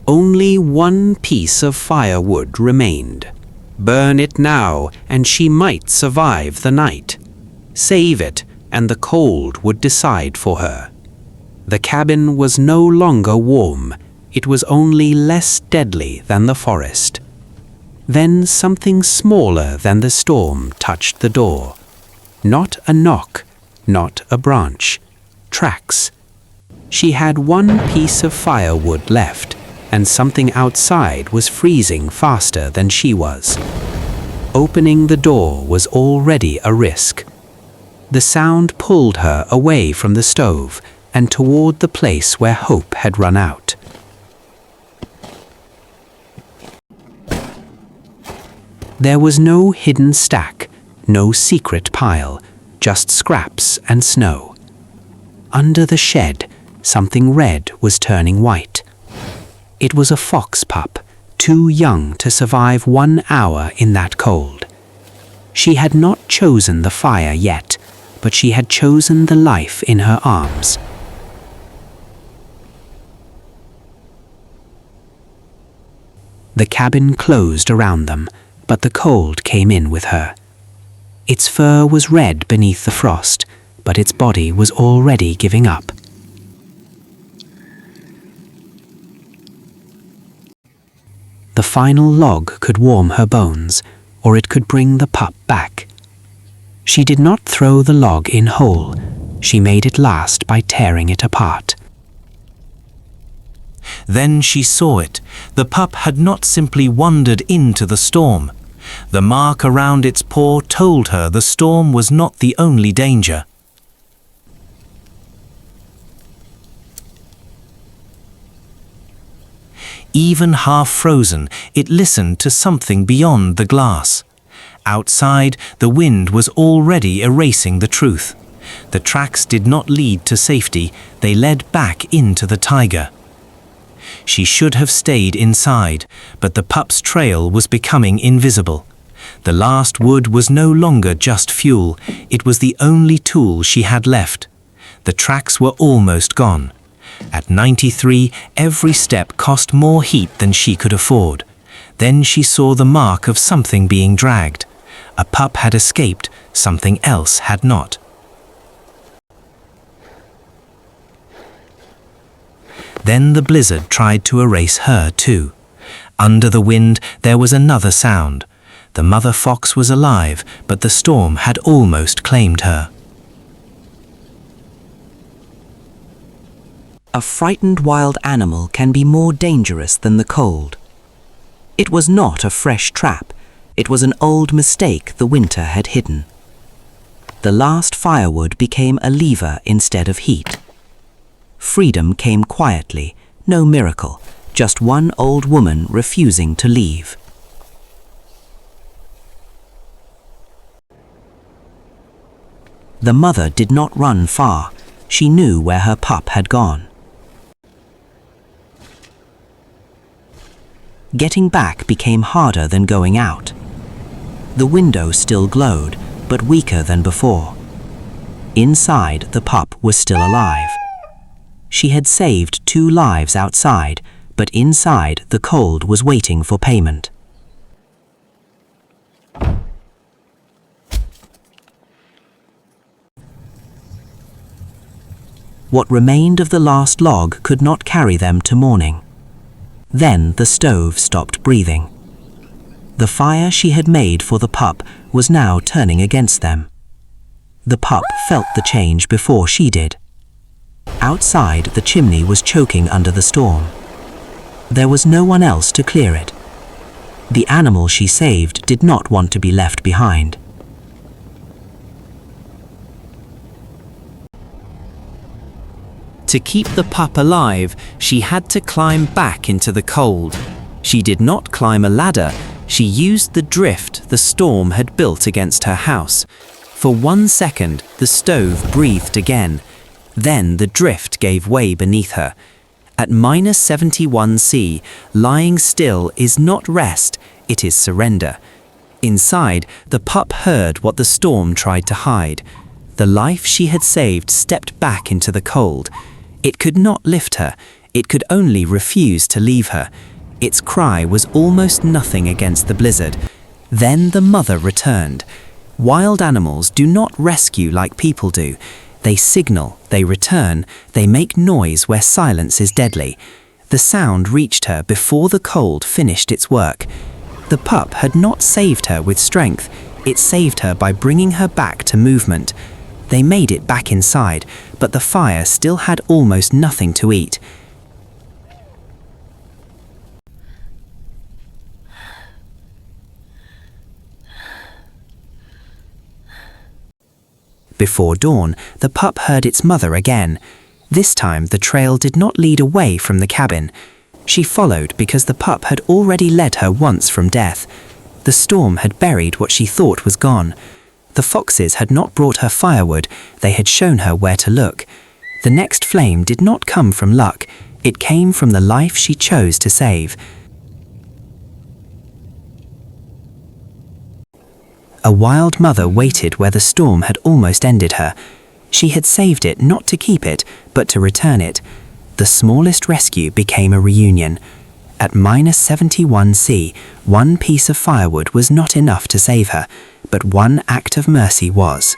Only one piece of firewood remained. Burn it now, and she might survive the night. Save it, and the cold would decide for her. The cabin was no longer warm. It was only less deadly than the forest. Then something smaller than the storm touched the door. Not a knock, not a branch. Tracks. She had one piece of firewood left, and something outside was freezing faster than she was. Opening the door was already a risk. The sound pulled her away from the stove and toward the place where hope had run out. There was no hidden stack, no secret pile, just scraps and snow. Under the shed, something red was turning white. It was a fox pup, too young to survive 1 hour in that cold. She had not chosen the fire yet, but she had chosen the life in her arms. The cabin closed around them, but the cold came in with her. Its fur was red beneath the frost, but its body was already giving up. The final log could warm her bones, or it could bring the pup back. She did not throw the log in whole. She made it last by tearing it apart. Then she saw it. The pup had not simply wandered into the storm. The mark around its paw told her the storm was not the only danger. Even half frozen, it listened to something beyond the glass. Outside, the wind was already erasing the truth. The tracks did not lead to safety, they led back into the taiga. She should have stayed inside, but the pup's trail was becoming invisible. The last wood was no longer just fuel, it was the only tool she had left. The tracks were almost gone. At 93, every step cost more heat than she could afford. Then she saw the mark of something being dragged. A pup had escaped, something else had not. Then the blizzard tried to erase her too. Under the wind there was another sound. The mother fox was alive, but the storm had almost claimed her. A frightened wild animal can be more dangerous than the cold. It was not a fresh trap. It was an old mistake the winter had hidden. The last firewood became a lever instead of heat. Freedom came quietly, no miracle, just one old woman refusing to leave. The mother did not run far. She knew where her pup had gone. Getting back became harder than going out. The window still glowed, but weaker than before. Inside, the pup was still alive. She had saved 2 lives outside, but inside the cold was waiting for payment. What remained of the last log could not carry them to morning. Then the stove stopped breathing. The fire she had made for the pup was now turning against them. The pup felt the change before she did. Outside, the chimney was choking under the storm. There was no one else to clear it. The animal she saved did not want to be left behind. To keep the pup alive, she had to climb back into the cold. She did not climb a ladder, she used the drift the storm had built against her house. For 1 second, the stove breathed again. Then the drift gave way beneath her. At -71°C, lying still is not rest, it is surrender. Inside, the pup heard what the storm tried to hide. The life she had saved stepped back into the cold. It could not lift her. It could only refuse to leave her. Its cry was almost nothing against the blizzard. Then the mother returned. Wild animals do not rescue like people do. They signal, they return, they make noise where silence is deadly. The sound reached her before the cold finished its work. The pup had not saved her with strength. It saved her by bringing her back to movement. They made it back inside, but the fire still had almost nothing to eat. Before dawn, the pup heard its mother again. This time the trail did not lead away from the cabin. She followed because the pup had already led her once from death. The storm had buried what she thought was gone. The foxes had not brought her firewood, they had shown her where to look. The next flame did not come from luck, it came from the life she chose to save. A wild mother waited where the storm had almost ended her. She had saved it not to keep it, but to return it. The smallest rescue became a reunion. At -71°C, one piece of firewood was not enough to save her, but one act of mercy was.